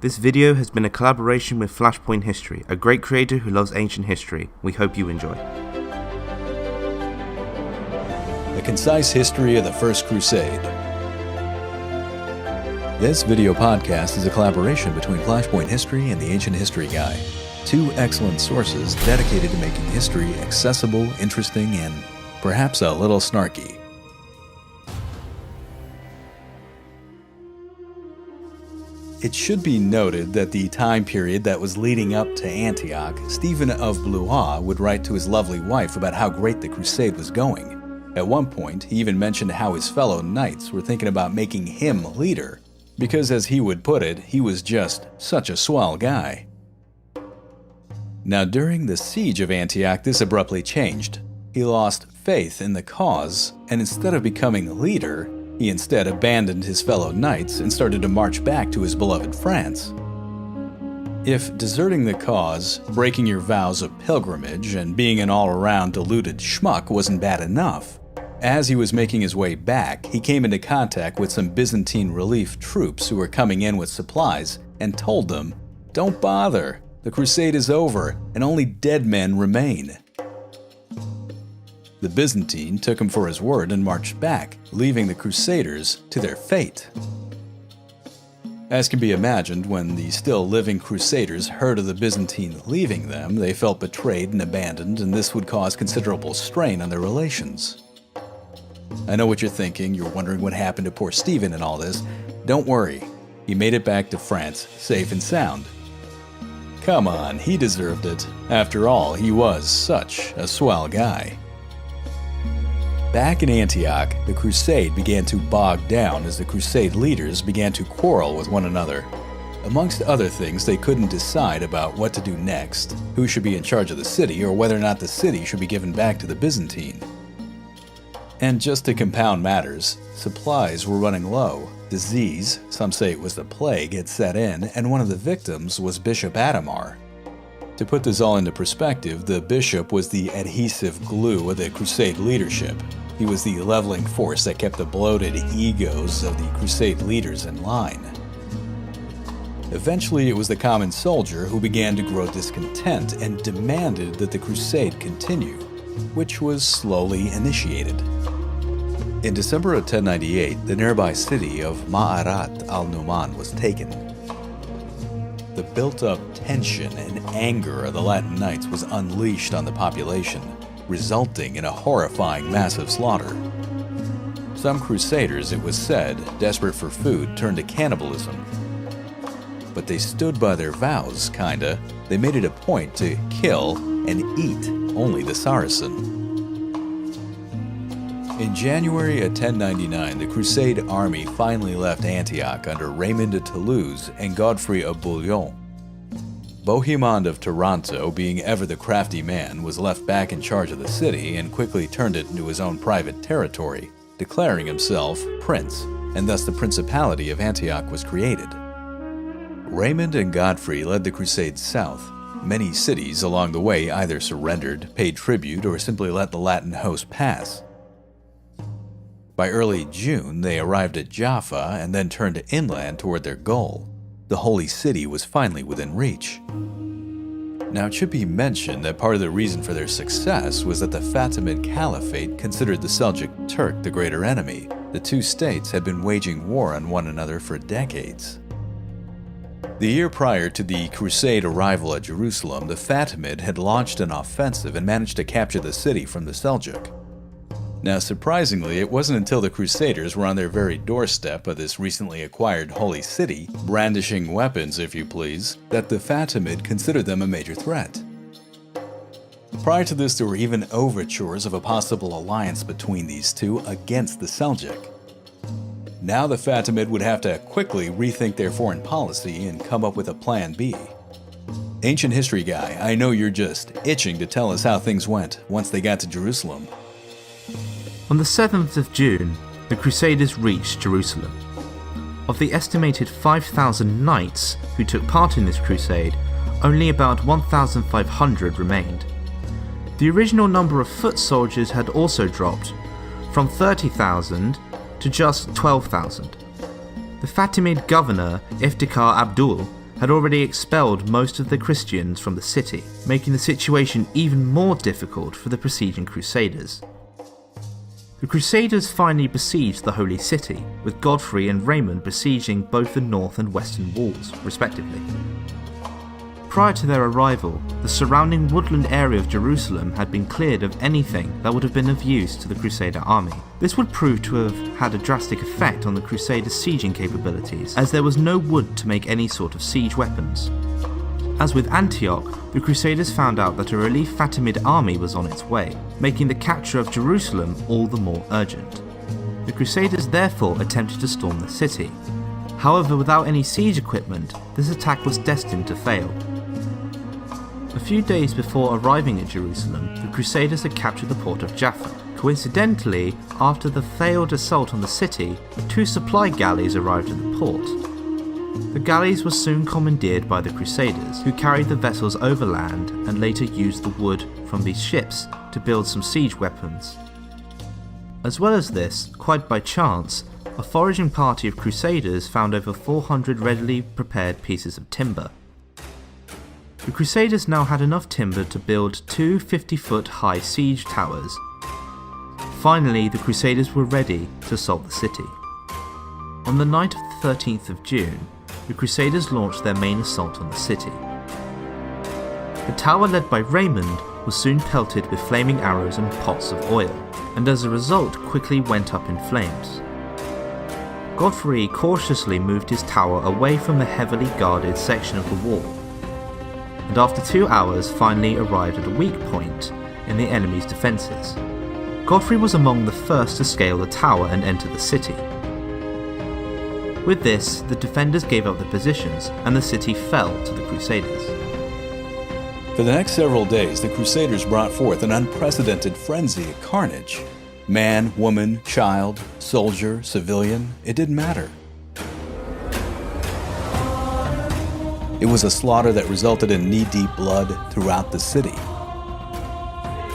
This video has been a collaboration with Flashpoint History, a great creator who loves ancient history. We hope you enjoy. A concise history of the First Crusade. This video podcast is a collaboration between Flashpoint History and the Ancient History Guy, two excellent sources dedicated to making history accessible, interesting, and perhaps a little snarky. It should be noted that the time period that was leading up to Antioch, Stephen of Blois would write to his lovely wife about how great the crusade was going. At one point, he even mentioned how his fellow knights were thinking about making him leader, because as he would put it, he was just such a swell guy. Now during the Siege of Antioch, this abruptly changed. He lost faith in the cause, and instead of becoming leader, he instead abandoned his fellow knights and started to march back to his beloved France. If deserting the cause, breaking your vows of pilgrimage, and being an all-around deluded schmuck wasn't bad enough, as he was making his way back, he came into contact with some Byzantine relief troops who were coming in with supplies and told them, "Don't bother, the crusade is over and only dead men remain." The Byzantine took him for his word and marched back, leaving the Crusaders to their fate. As can be imagined, when the still living Crusaders heard of the Byzantine leaving them, they felt betrayed and abandoned, and this would cause considerable strain on their relations. I know what you're thinking. You're wondering what happened to poor Stephen in all this. Don't worry, he made it back to France, safe and sound. Come on, he deserved it. After all, he was such a swell guy. Back in Antioch, the crusade began to bog down as the crusade leaders began to quarrel with one another. Amongst other things, they couldn't decide about what to do next, who should be in charge of the city, or whether or not the city should be given back to the Byzantine. And just to compound matters, supplies were running low. Disease, some say it was the plague, had set in, and one of the victims was Bishop Adhemar. To put this all into perspective, the bishop was the adhesive glue of the crusade leadership. He was the leveling force that kept the bloated egos of the crusade leaders in line. Eventually, it was the common soldier who began to grow discontent and demanded that the crusade continue, which was slowly initiated. In December of 1098, the nearby city of Ma'arat al-Numan was taken. The built-up tension and anger of the Latin Knights was unleashed on the population, resulting in a horrifying massive slaughter. Some crusaders, it was said, desperate for food, turned to cannibalism. But they stood by their vows, kinda. They made it a point to kill and eat only the Saracen. In January of 1099, the Crusade army finally left Antioch under Raymond of Toulouse and Godfrey of Bouillon. Bohemond of Taranto, being ever the crafty man, was left back in charge of the city and quickly turned it into his own private territory, declaring himself prince, and thus the Principality of Antioch was created. Raymond and Godfrey led the Crusade south. Many cities along the way either surrendered, paid tribute, or simply let the Latin host pass. By early June, they arrived at Jaffa and then turned inland toward their goal. The holy city was finally within reach. Now, it should be mentioned that part of the reason for their success was that the Fatimid Caliphate considered the Seljuk Turk the greater enemy. The two states had been waging war on one another for decades. The year prior to the Crusade arrival at Jerusalem, the Fatimid had launched an offensive and managed to capture the city from the Seljuk. Now, surprisingly, it wasn't until the Crusaders were on their very doorstep of this recently acquired holy city, brandishing weapons, if you please, that the Fatimid considered them a major threat. Prior to this, there were even overtures of a possible alliance between these two against the Seljuk. Now the Fatimid would have to quickly rethink their foreign policy and come up with a plan B. Ancient History Guy, I know you're just itching to tell us how things went once they got to Jerusalem. On the 7th of June, the Crusaders reached Jerusalem. Of the estimated 5,000 knights who took part in this crusade, only about 1,500 remained. The original number of foot soldiers had also dropped, from 30,000 to just 12,000. The Fatimid governor, Iftikhar Abdul, had already expelled most of the Christians from the city, making the situation even more difficult for the besieging Crusaders. The Crusaders finally besieged the Holy City, with Godfrey and Raymond besieging both the north and western walls, respectively. Prior to their arrival, the surrounding woodland area of Jerusalem had been cleared of anything that would have been of use to the Crusader army. This would prove to have had a drastic effect on the Crusaders' sieging capabilities, as there was no wood to make any sort of siege weapons. As with Antioch, the Crusaders found out that a relief Fatimid army was on its way, making the capture of Jerusalem all the more urgent. The Crusaders therefore attempted to storm the city. However, without any siege equipment, this attack was destined to fail. A few days before arriving at Jerusalem, the Crusaders had captured the port of Jaffa. Coincidentally, after the failed assault on the city, 2 supply galleys arrived at the port. The galleys were soon commandeered by the Crusaders, who carried the vessels overland and later used the wood from these ships to build some siege weapons. As well as this, quite by chance, a foraging party of Crusaders found over 400 readily prepared pieces of timber. The Crusaders now had enough timber to build 2 50-foot high siege towers. Finally, the Crusaders were ready to assault the city. On the night of the 13th of June, the Crusaders launched their main assault on the city. The tower led by Raymond was soon pelted with flaming arrows and pots of oil, and as a result quickly went up in flames. Godfrey cautiously moved his tower away from the heavily guarded section of the wall, and after 2 hours finally arrived at a weak point in the enemy's defences. Godfrey was among the first to scale the tower and enter the city. With this, the defenders gave up their positions and the city fell to the Crusaders. For the next several days, the Crusaders brought forth an unprecedented frenzy of carnage. Man, woman, child, soldier, civilian, it didn't matter. It was a slaughter that resulted in knee-deep blood throughout the city.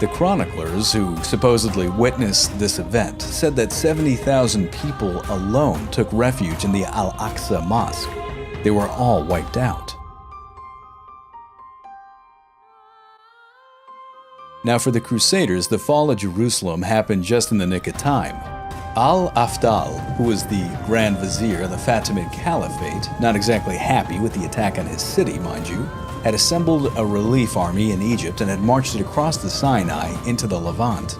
The chroniclers, who supposedly witnessed this event, said that 70,000 people alone took refuge in the Al-Aqsa Mosque. They were all wiped out. Now for the Crusaders, the fall of Jerusalem happened just in the nick of time. Al-Afdal, who was the Grand Vizier of the Fatimid Caliphate, not exactly happy with the attack on his city, mind you, had assembled a relief army in Egypt and had marched it across the Sinai into the Levant.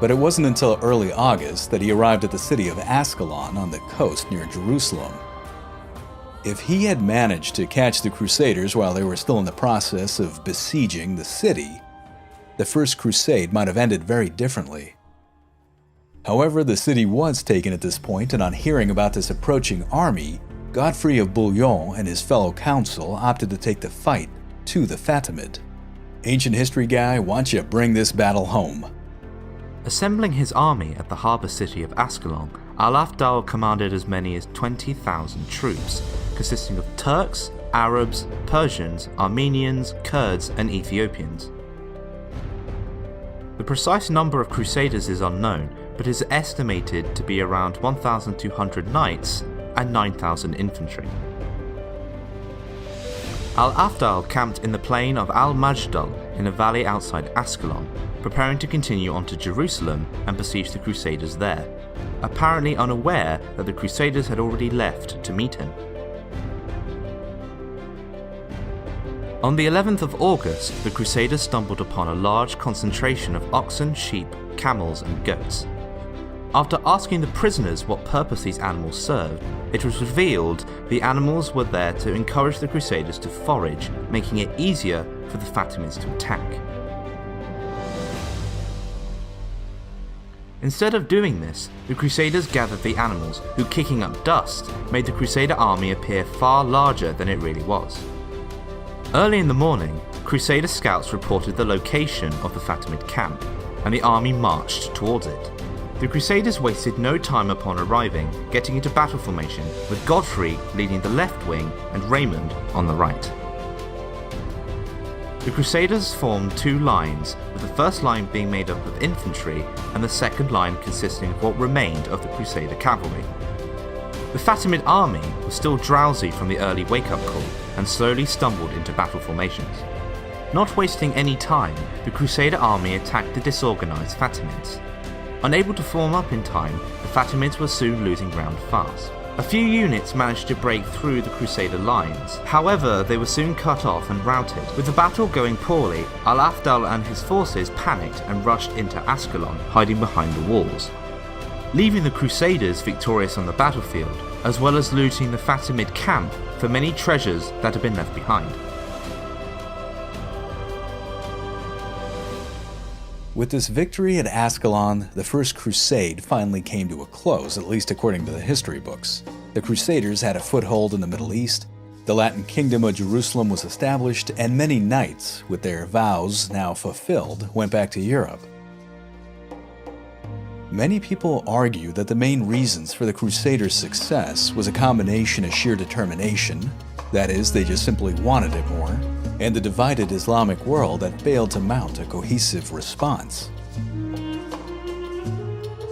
But it wasn't until early August that he arrived at the city of Ascalon on the coast near Jerusalem. If he had managed to catch the Crusaders while they were still in the process of besieging the city, the First Crusade might have ended very differently. However, the city was taken at this point, and on hearing about this approaching army, Godfrey of Bouillon and his fellow council opted to take the fight to the Fatimid. Ancient history guy, why don't you bring this battle home? Assembling his army at the harbour city of Ascalon, Al-Afdal commanded as many as 20,000 troops, consisting of Turks, Arabs, Persians, Armenians, Kurds, and Ethiopians. The precise number of Crusaders is unknown, but is estimated to be around 1,200 knights and 9,000 infantry. Al-Afdal camped in the plain of Al-Majdal in a valley outside Ascalon, preparing to continue on to Jerusalem and besiege the Crusaders there, apparently unaware that the Crusaders had already left to meet him. On the 11th of August, the Crusaders stumbled upon a large concentration of oxen, sheep, camels, and goats. After asking the prisoners what purpose these animals served, it was revealed the animals were there to encourage the Crusaders to forage, making it easier for the Fatimids to attack. Instead of doing this, the Crusaders gathered the animals, who, kicking up dust, made the Crusader army appear far larger than it really was. Early in the morning, Crusader scouts reported the location of the Fatimid camp, and the army marched towards it. The Crusaders wasted no time upon arriving, getting into battle formation, with Godfrey leading the left wing and Raymond on the right. The Crusaders formed 2 lines, with the first line being made up of infantry and the second line consisting of what remained of the Crusader cavalry. The Fatimid army was still drowsy from the early wake-up call and slowly stumbled into battle formations. Not wasting any time, the Crusader army attacked the disorganised Fatimids. Unable to form up in time, the Fatimids were soon losing ground fast. A few units managed to break through the Crusader lines, however they were soon cut off and routed. With the battle going poorly, Al-Afdal and his forces panicked and rushed into Ascalon, hiding behind the walls, leaving the Crusaders victorious on the battlefield, as well as looting the Fatimid camp for many treasures that had been left behind. With this victory at Ascalon, the First Crusade finally came to a close, at least according to the history books. The Crusaders had a foothold in the Middle East, the Latin Kingdom of Jerusalem was established, and many knights, with their vows now fulfilled, went back to Europe. Many people argue that the main reasons for the Crusaders' success was a combination of sheer determination, that is, they just simply wanted it more, and the divided Islamic world that failed to mount a cohesive response.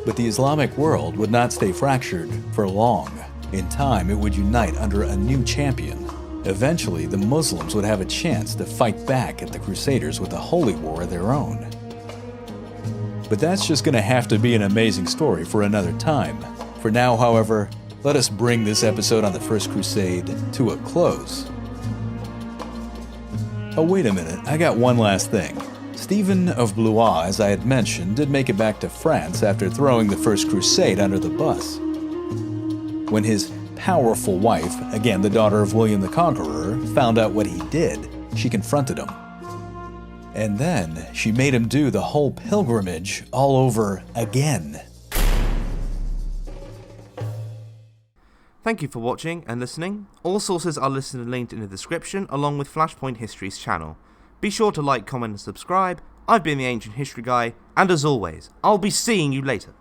But the Islamic world would not stay fractured for long. In time, it would unite under a new champion. Eventually, the Muslims would have a chance to fight back at the Crusaders with a holy war of their own. But that's just going to have to be an amazing story for another time. For now, however, let us bring this episode on the First Crusade to a close. Oh, wait a minute, I got one last thing. Stephen of Blois, as I had mentioned, did make it back to France after throwing the First Crusade under the bus. When his powerful wife, again the daughter of William the Conqueror, found out what he did, she confronted him. And then she made him do the whole pilgrimage all over again. Thank you for watching and listening. All sources are listed and linked in the description, along with Flashpoint History's channel. Be sure to like, comment and subscribe. I've been the Ancient History Guy, and as always, I'll be seeing you later.